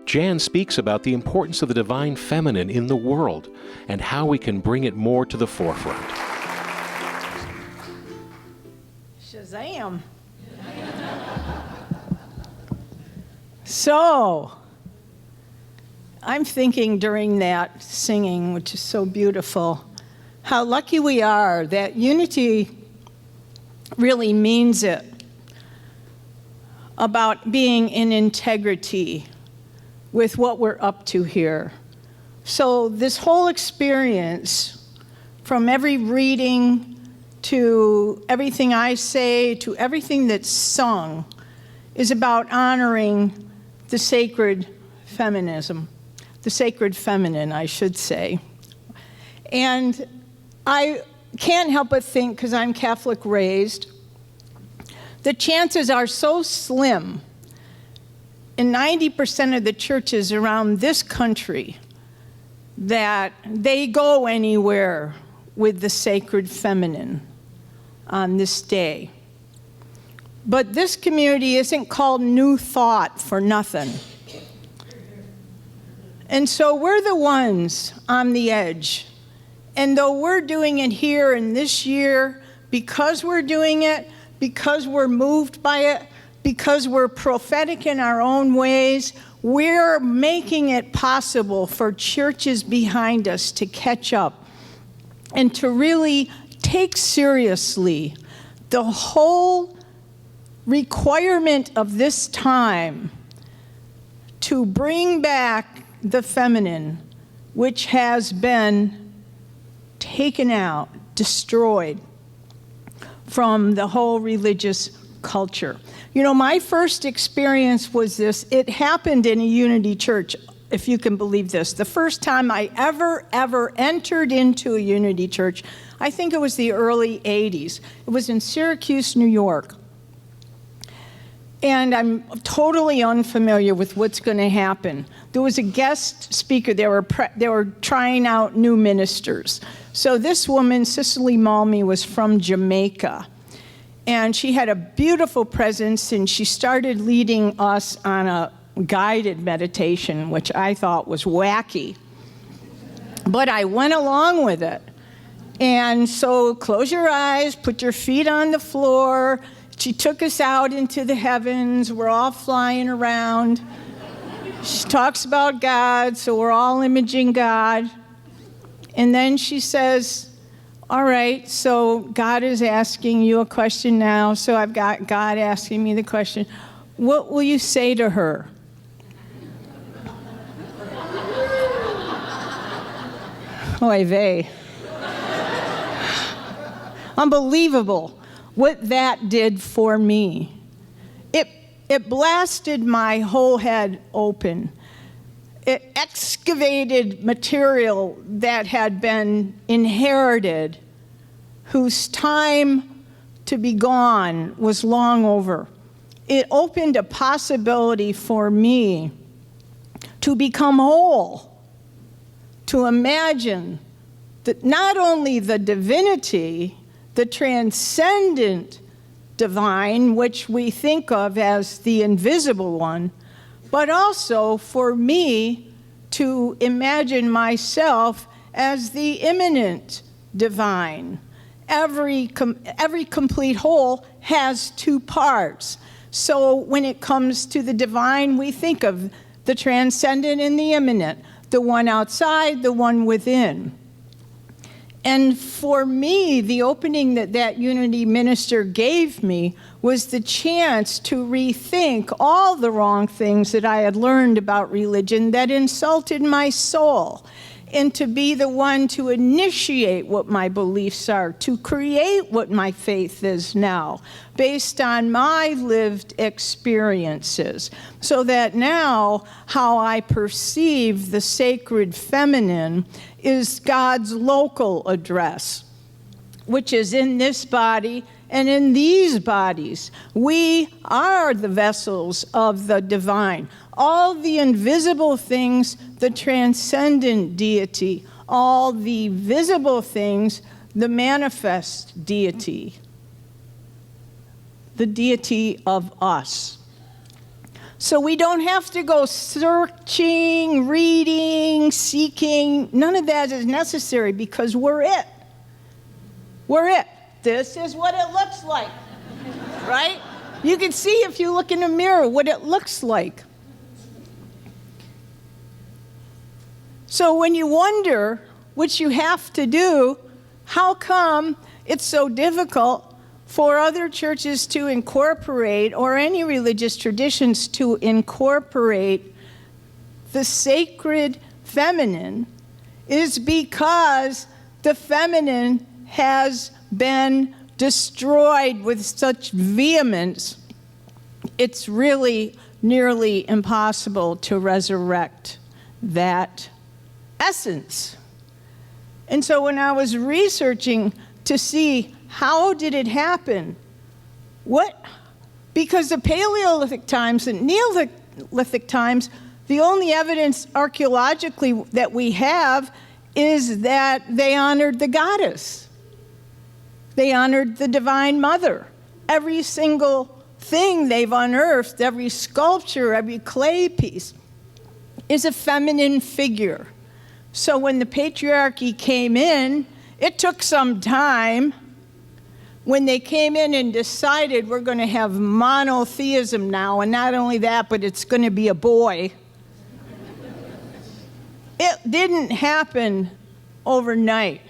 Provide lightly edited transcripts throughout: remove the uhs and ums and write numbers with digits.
Jan speaks about the importance of the divine feminine in the world and how we can bring it more to the forefront. Shazam! So, I'm thinking during that singing, which is so beautiful, how lucky we are that unity really means it, about being in integrity with what we're up to here. So this whole experience, from every reading to everything I say to everything that's sung, is about honoring the sacred feminism, the sacred feminine, I should say. And I can't help but think, because I'm Catholic raised, the chances are so slim in 90% of the churches around this country that they go anywhere with the sacred feminine on this day. But this community isn't called New Thought for nothing. And so we're the ones on the edge. And though we're doing it here in this year, because we're doing it, because we're moved by it, because we're prophetic in our own ways, we're making it possible for churches behind us to catch up and to really take seriously the whole requirement of this time to bring back the feminine, which has been taken out, destroyed from the whole religious culture. You know, my first experience was this. It happened in a Unity church, if you can believe this. The first time I ever entered into a Unity church, I think it was the early 80s. It was in Syracuse, New York. And I'm totally unfamiliar with what's going to happen. There was a guest speaker. They were trying out new ministers. So this woman, Cicely Malmy, was from Jamaica. And she had a beautiful presence, and she started leading us on a guided meditation, which I thought was wacky. But I went along with it. And so close your eyes, put your feet on the floor. She took us out into the heavens. We're all flying around. She talks about God, so we're all imaging God. And then she says, all right, so God is asking you a question now, so I've got God asking me the question. What will you say to her? Oy vey. Unbelievable what that did for me. It blasted my whole head open. It excavated material that had been inherited, whose time to be gone was long over. It opened a possibility for me to become whole, to imagine that not only the divinity, the transcendent divine, which we think of as the invisible one, but also for me to imagine myself as the immanent divine. Every complete whole has two parts. So when it comes to the divine, we think of the transcendent and the immanent, the one outside, the one within. And for me, the opening that Unity minister gave me was the chance to rethink all the wrong things that I had learned about religion that insulted my soul, and to be the one to initiate what my beliefs are, to create what my faith is now, based on my lived experiences, so that now how I perceive the sacred feminine is God's local address, which is in this body and in these bodies. We are the vessels of the divine. All the invisible things, the transcendent deity. All the visible things, the manifest deity. The deity of us. So we don't have to go searching, reading, seeking. None of that is necessary because we're it. We're it. This is what it looks like, right? You can see if you look in a mirror what it looks like. So when you wonder, which you have to do, how come it's so difficult for other churches to incorporate, or any religious traditions to incorporate, the sacred feminine, is because the feminine has been destroyed with such vehemence, it's really nearly impossible to resurrect that essence. And so when I was researching to see how did it happen, because the Paleolithic times and Neolithic times, the only evidence archaeologically that we have is that they honored the goddess. They honored the Divine Mother. Every single thing they've unearthed, every sculpture, every clay piece, is a feminine figure. So when the patriarchy came in, it took some time. When they came in and decided we're going to have monotheism now, and not only that, but it's going to be a boy, it didn't happen overnight.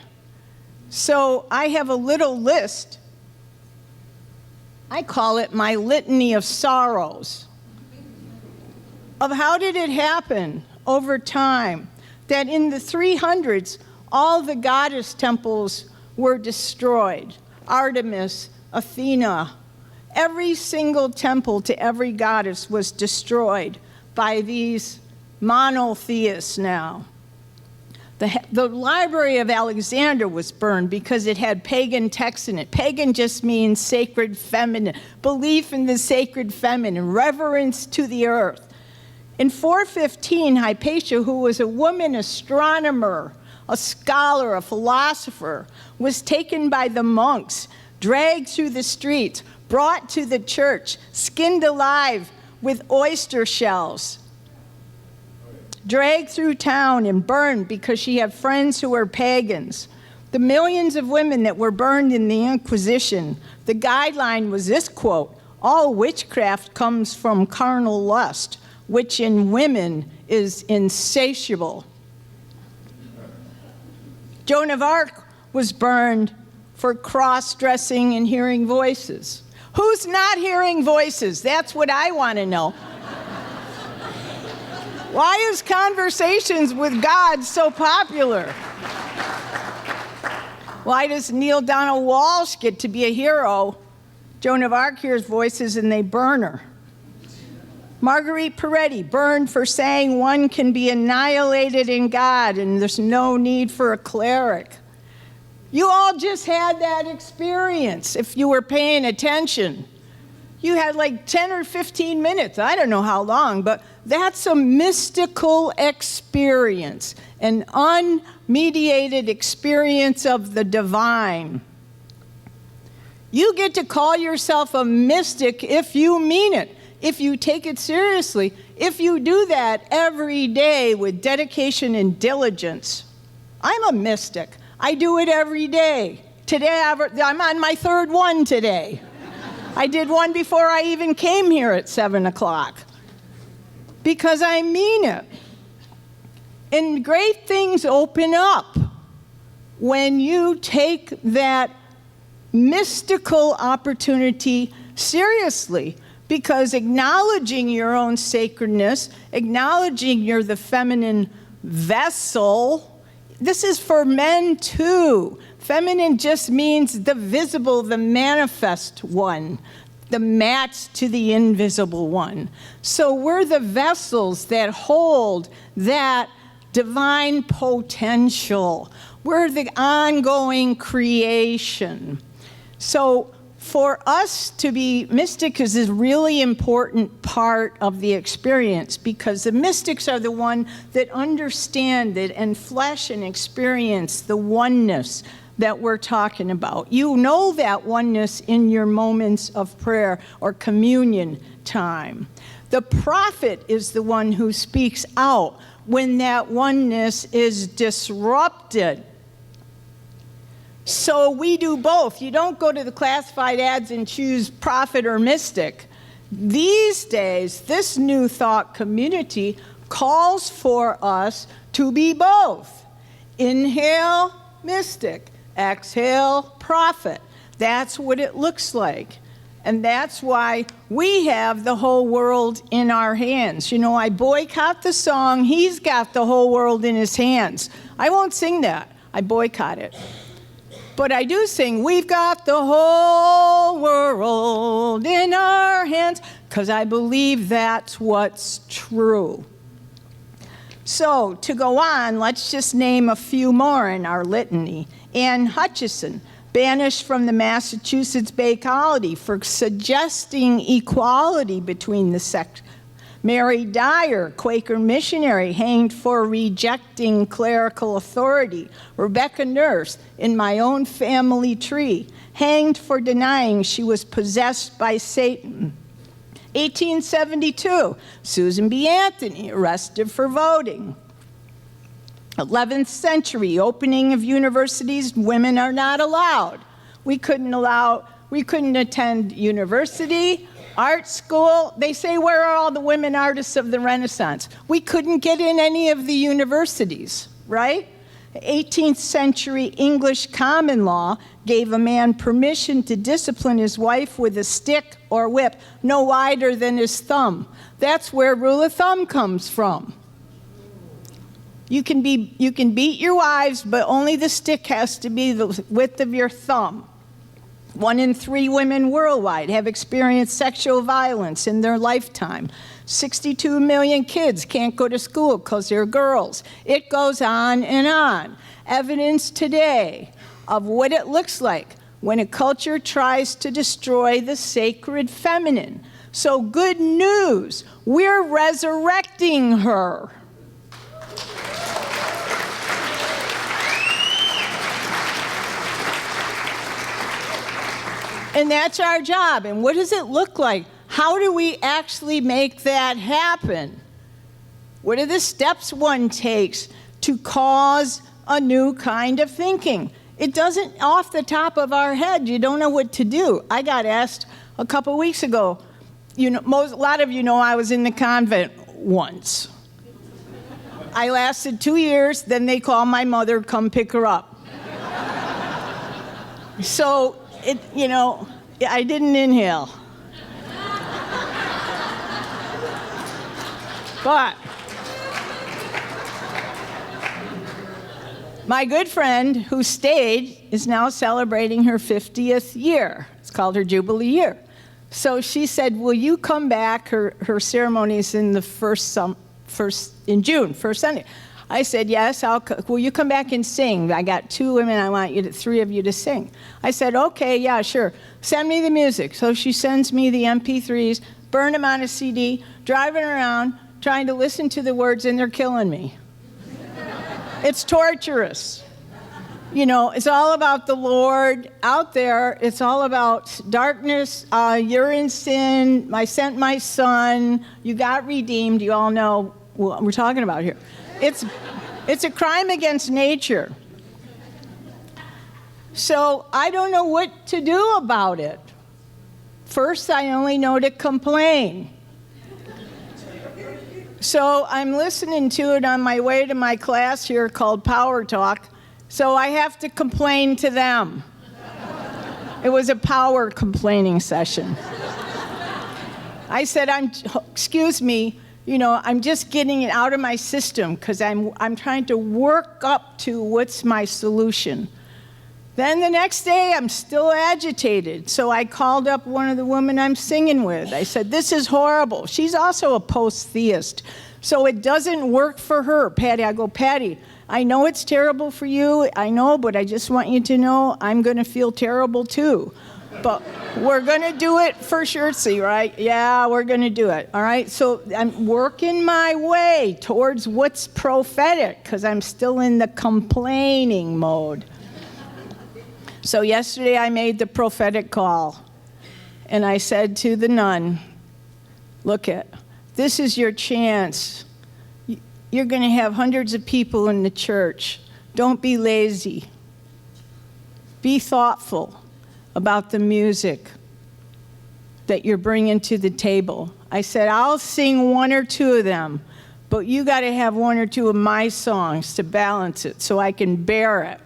So I have a little list. I call it my litany of sorrows, of how did it happen over time that in the 300s, all the goddess temples were destroyed. Artemis, Athena, every single temple to every goddess was destroyed by these monotheists now. The Library of Alexander was burned because it had pagan texts in it. Pagan just means sacred feminine, belief in the sacred feminine, reverence to the earth. In 415, Hypatia, who was a woman astronomer, a scholar, a philosopher, was taken by the monks, dragged through the streets, brought to the church, skinned alive with oyster shells, dragged through town and burned because she had friends who were pagans. The millions of women that were burned in the Inquisition, the guideline was this quote: "All witchcraft comes from carnal lust, which in women is insatiable." Joan of Arc was burned for cross-dressing and hearing voices. Who's not hearing voices? That's what I want to know. Why is Conversations with God so popular? Why does Neil Donald Walsh get to be a hero? Joan of Arc hears voices and they burn her. Marguerite Peretti burned for saying one can be annihilated in God and there's no need for a cleric. You all just had that experience if you were paying attention. You had like 10 or 15 minutes, I don't know how long, but that's a mystical experience, an unmediated experience of the divine. You get to call yourself a mystic if you mean it, if you take it seriously, if you do that every day with dedication and diligence. I'm a mystic. I do it every day. Today, I'm on my third one today. I did one before I even came here at 7 o'clock. Because I mean it. And great things open up when you take that mystical opportunity seriously. Because acknowledging your own sacredness, acknowledging you're the feminine vessel, this is for men too. Feminine just means the visible, the manifest one, the match to the invisible one. So we're the vessels that hold that divine potential. We're the ongoing creation. So for us to be mystic is a really important part of the experience, because the mystics are the one that understand it and flesh and experience the oneness that we're talking about. You know that oneness in your moments of prayer or communion time. The prophet is the one who speaks out when that oneness is disrupted. So we do both. You don't go to the classified ads and choose prophet or mystic. These days, this new thought community calls for us to be both. Inhale, mystic. Exhale, prophet. That's what it looks like. And that's why we have the whole world in our hands. You know, I boycott the song, He's Got the Whole World in His Hands. I won't sing that. I boycott it. But I do sing, we've got the whole world in our hands, because I believe that's what's true. So, to go on, let's just name a few more in our litany. Anne Hutchison, banished from the Massachusetts Bay Colony for suggesting equality between the sexes. Mary Dyer, Quaker missionary, hanged for rejecting clerical authority. Rebecca Nurse, in my own family tree, hanged for denying she was possessed by Satan. 1872, Susan B. Anthony, arrested for voting. 11th century, opening of universities, women are not allowed. We couldn't attend university, art school. They say, where are all the women artists of the Renaissance? We couldn't get in any of the universities, right? 18th century English common law gave a man permission to discipline his wife with a stick or whip no wider than his thumb. That's where rule of thumb comes from. You can beat your wives, but only the stick has to be the width of your thumb. 1 in 3 women worldwide have experienced sexual violence in their lifetime. 62 million kids can't go to school because they're girls. It goes on and on. Evidence today of what it looks like when a culture tries to destroy the sacred feminine. So good news, we're resurrecting her. And that's our job. And what does it look like? How do we actually make that happen? What are the steps one takes to cause a new kind of thinking? It doesn't, off the top of our head, you don't know what to do. I got asked a couple weeks ago, a lot of you know I was in the convent once. I lasted 2 years, then they called my mother, come pick her up. So, I didn't inhale. But my good friend who stayed is now celebrating her 50th year. It's called her Jubilee year. So she said, will you come back? Her ceremony is in in June, first Sunday. I said, yes, will you come back and sing? I got 2 women, I want 3 of you to sing. I said, okay, yeah, sure. Send me the music. So she sends me the MP3s, burn them on a CD, driving around, trying to listen to the words, and they're killing me. It's torturous. It's all about the Lord out there. It's all about darkness. You're in sin. I sent my son. You got redeemed. You all know what we're talking about here. It's a crime against nature. So I don't know what to do about it. First, I only know to complain. So I'm listening to it on my way to my class here called Power Talk. So I have to complain to them. It was a power complaining session. I said, excuse me, I'm just getting it out of my system because I'm trying to work up to what's my solution. Then the next day, I'm still agitated. So I called up one of the women I'm singing with. I said, this is horrible. She's also a post-theist. So it doesn't work for her. Patty, I go, Patty, I know it's terrible for you. I know, but I just want you to know I'm going to feel terrible too. But we're going to do it for Shirtsy, right? Yeah, we're going to do it, all right? So I'm working my way towards what's prophetic because I'm still in the complaining mode. So yesterday I made the prophetic call. And I said to the nun, look it, this is your chance. You're going to have hundreds of people in the church. Don't be lazy. Be thoughtful about the music that you're bringing to the table. I said, I'll sing one or two of them, but you got to have one or two of my songs to balance it so I can bear it.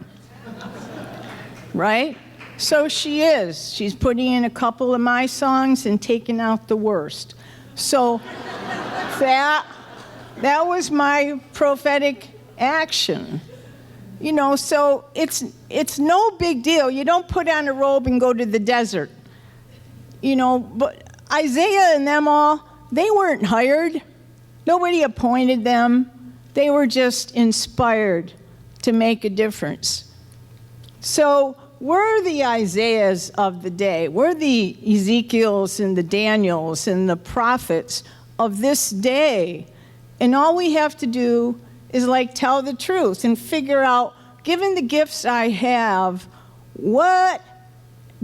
Right? So she is. She's putting in a couple of my songs and taking out the worst. So that was my prophetic action. You know, so it's no big deal. You don't put on a robe and go to the desert. You know, but Isaiah and them all, they weren't hired. Nobody appointed them. They were just inspired to make a difference. So we're the Isaiahs of the day. We're the Ezekiels and the Daniels and the prophets of this day. And all we have to do is like tell the truth and figure out, given the gifts I have, what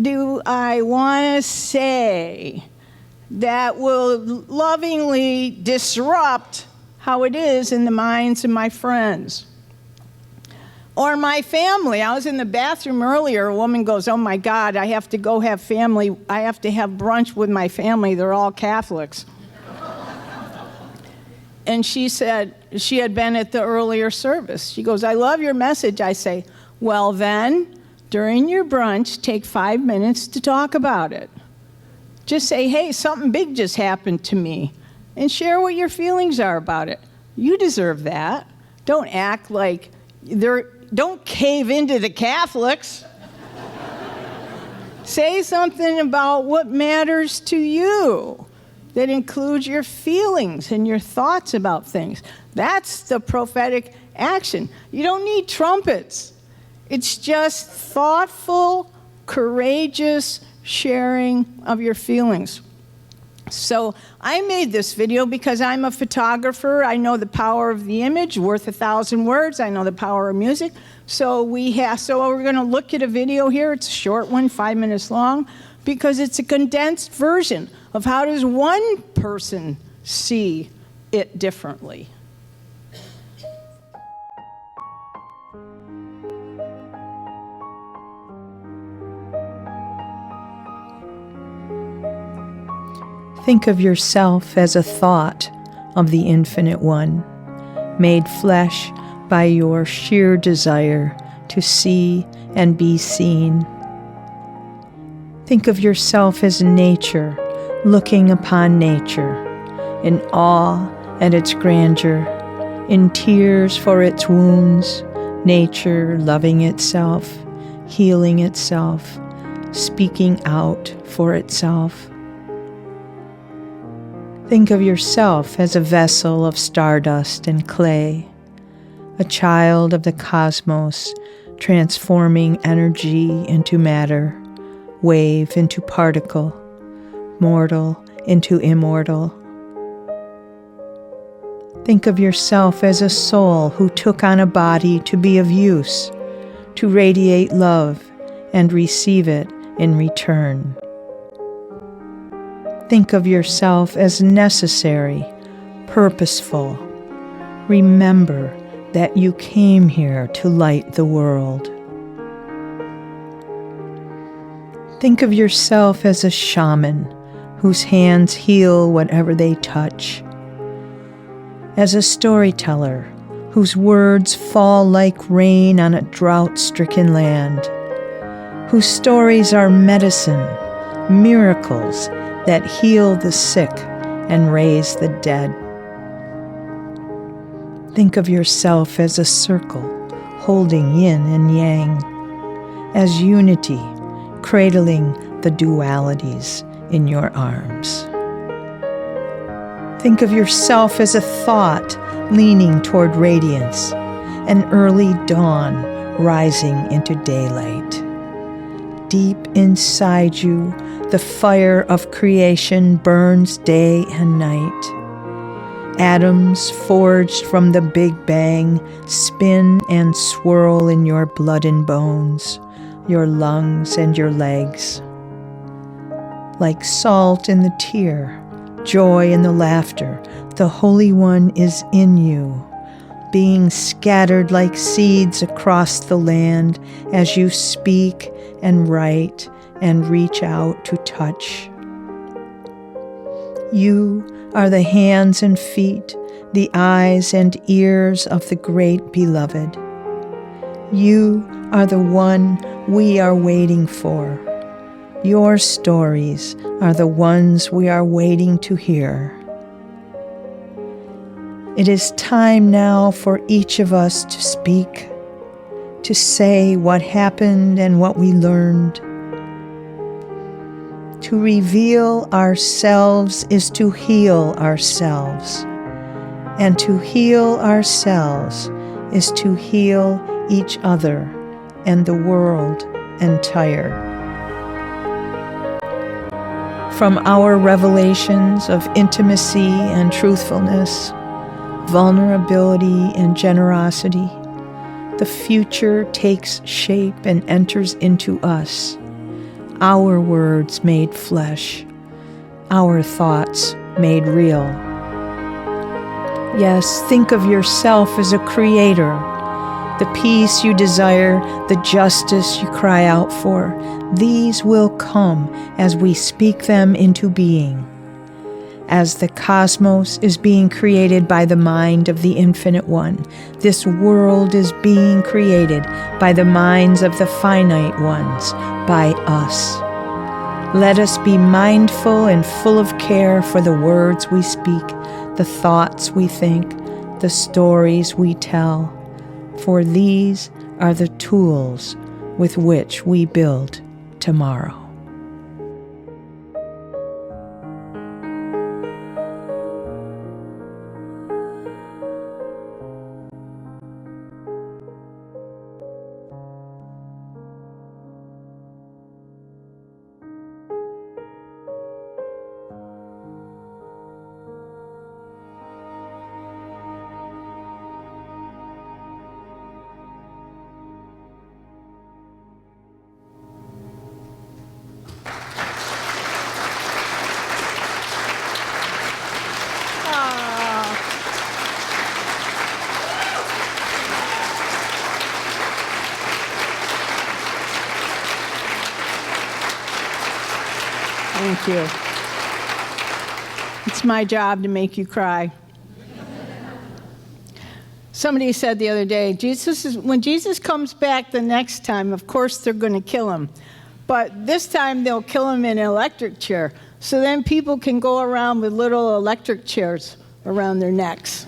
do I want to say that will lovingly disrupt how it is in the minds of my friends or my family. I was in the bathroom earlier. A woman goes, oh my God, I have to go have family. I have to have brunch with my family. They're all Catholics. And she said she had been at the earlier service. She goes, I love your message. I say, well then, during your brunch, take 5 minutes to talk about it. Just say, hey, something big just happened to me, and share what your feelings are about it. You deserve that. Don't act like don't cave into the Catholics. Say something about what matters to you that includes your feelings and your thoughts about things. That's the prophetic action. You don't need trumpets. It's just thoughtful, courageous sharing of your feelings. So I made this video because I'm a photographer. I know the power of the image, worth 1,000 words. I know the power of music. So we're going to look at a video here. It's a short one, 5 minutes long, because it's a condensed version of how does one person see it differently. Think of yourself as a thought of the Infinite One, made flesh by your sheer desire to see and be seen. Think of yourself as nature, looking upon nature, in awe at its grandeur, in tears for its wounds, nature loving itself, healing itself, speaking out for itself. Think of yourself as a vessel of stardust and clay, a child of the cosmos, transforming energy into matter, wave into particle, mortal into immortal. Think of yourself as a soul who took on a body to be of use, to radiate love and receive it in return. Think of yourself as necessary, purposeful. Remember that you came here to light the world. Think of yourself as a shaman whose hands heal whatever they touch, as a storyteller whose words fall like rain on a drought-stricken land, whose stories are medicine, miracles that heal the sick and raise the dead. Think of yourself as a circle holding yin and yang, as unity cradling the dualities in your arms. Think of yourself as a thought leaning toward radiance, an early dawn rising into daylight. Deep inside you, the fire of creation burns day and night. Atoms forged from the Big Bang spin and swirl in your blood and bones, your lungs and your legs. Like salt in the tear, joy in the laughter, The Holy One is in you, being scattered like seeds across the land as you speak and write and reach out to touch. You are the hands and feet, the eyes and ears of the great beloved. You are the one we are waiting for. Your stories are the ones we are waiting to hear. It is time now for each of us to speak, to say what happened and what we learned. To reveal ourselves is to heal ourselves, and to heal ourselves is to heal each other and the world entire. From our revelations of intimacy and truthfulness, vulnerability and generosity, the future takes shape and enters into us. Our words made flesh, our thoughts made real. Yes, think of yourself as a creator. The peace you desire, the justice you cry out for, these will come as we speak them into being. As the cosmos is being created by the mind of the Infinite One, this world is being created by the minds of the finite ones, by us. Let us be mindful and full of care for the words we speak, the thoughts we think, the stories we tell, for these are the tools with which we build tomorrow. Thank you. It's my job to make you cry. Somebody said the other day, when Jesus comes back the next time, of course they're going to kill him. But this time they'll kill him in an electric chair. So then people can go around with little electric chairs around their necks.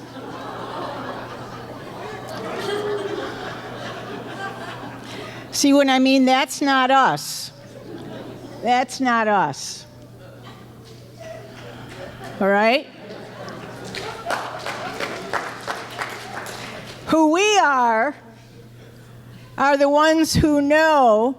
See what I mean? That's not us. That's not us. All right? Who we are the ones who know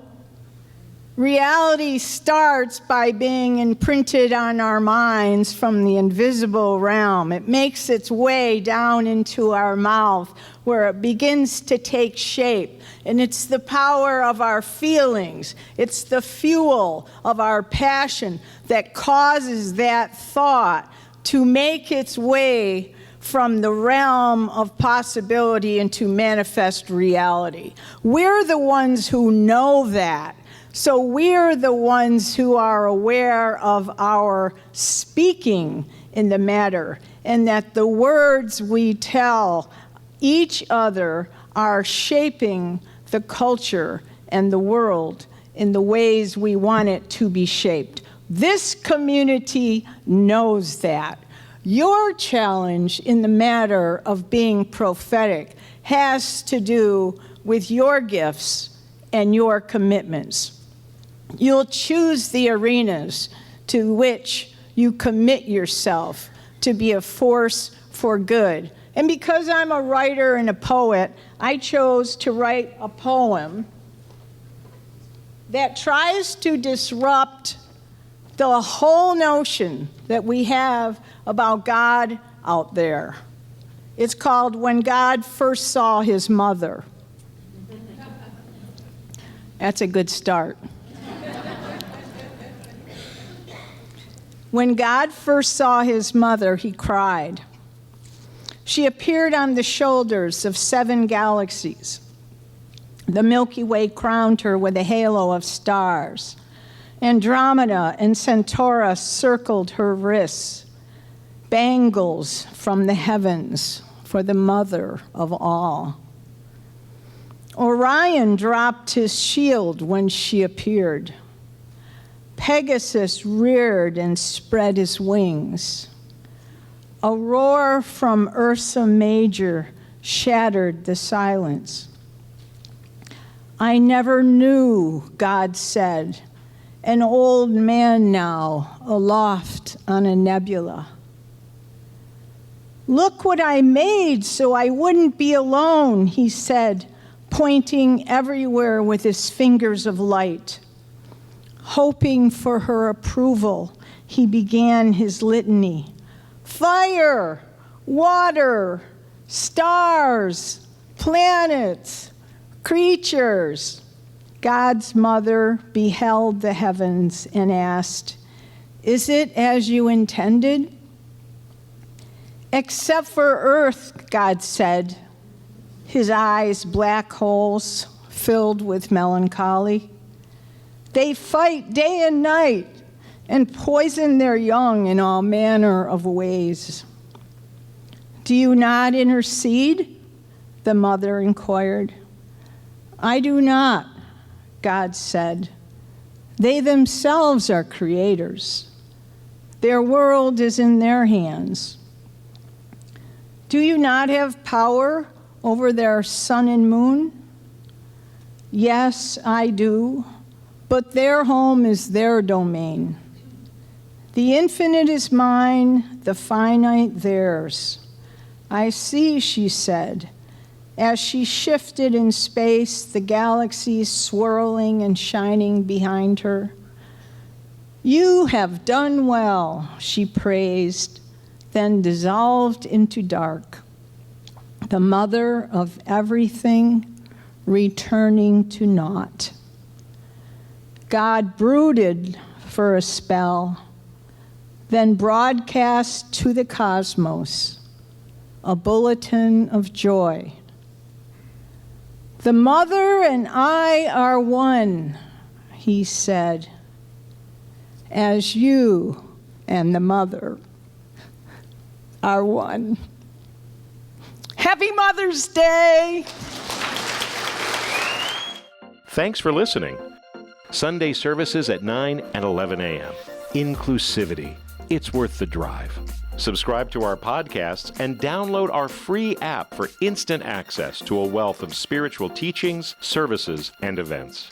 reality starts by being imprinted on our minds from the invisible realm. It makes its way down into our mouth where it begins to take shape. And it's the power of our feelings. It's the fuel of our passion that causes that thought to make its way from the realm of possibility into manifest reality. We're the ones who know that. So we're the ones who are aware of our speaking in the matter, and that the words we tell each other are shaping the culture and the world in the ways we want it to be shaped. This community knows that. Your challenge in the matter of being prophetic has to do with your gifts and your commitments. You'll choose the arenas to which you commit yourself to be a force for good. And because I'm a writer and a poet, I chose to write a poem that tries to disrupt the whole notion that we have about God out there. It's called When God First Saw His Mother. That's a good start. When God first saw his mother, he cried. She appeared on the shoulders of 7 galaxies. The Milky Way crowned her with a halo of stars. Andromeda and Centaurus circled her wrists, bangles from the heavens for the mother of all. Orion dropped his shield when she appeared. Pegasus reared and spread his wings. A roar from Ursa Major shattered the silence. I never knew, God said, an old man now aloft on a nebula. Look what I made so I wouldn't be alone, he said, pointing everywhere with his fingers of light. Hoping for her approval, he began his litany. Fire, water, stars, planets, creatures. God's mother beheld the heavens and asked, is it as you intended? Except for Earth, God said, his eyes black holes filled with melancholy. They fight day and night and poison their young in all manner of ways. Do you not intercede? The mother inquired. I do not, God said. They themselves are creators. Their world is in their hands. Do you not have power over their sun and moon? Yes, I do, but their home is their domain. The infinite is mine, the finite theirs. I see, she said, as she shifted in space, the galaxies swirling and shining behind her. You have done well, she praised, then dissolved into dark. The mother of everything returning to naught. God brooded for a spell, then broadcast to the cosmos a bulletin of joy. The mother and I are one, he said, as you and the mother are one. Happy Mother's Day! Thanks for listening. Sunday services at 9 and 11 a.m. Inclusivity. It's worth the drive. Subscribe to our podcasts and download our free app for instant access to a wealth of spiritual teachings, services, and events.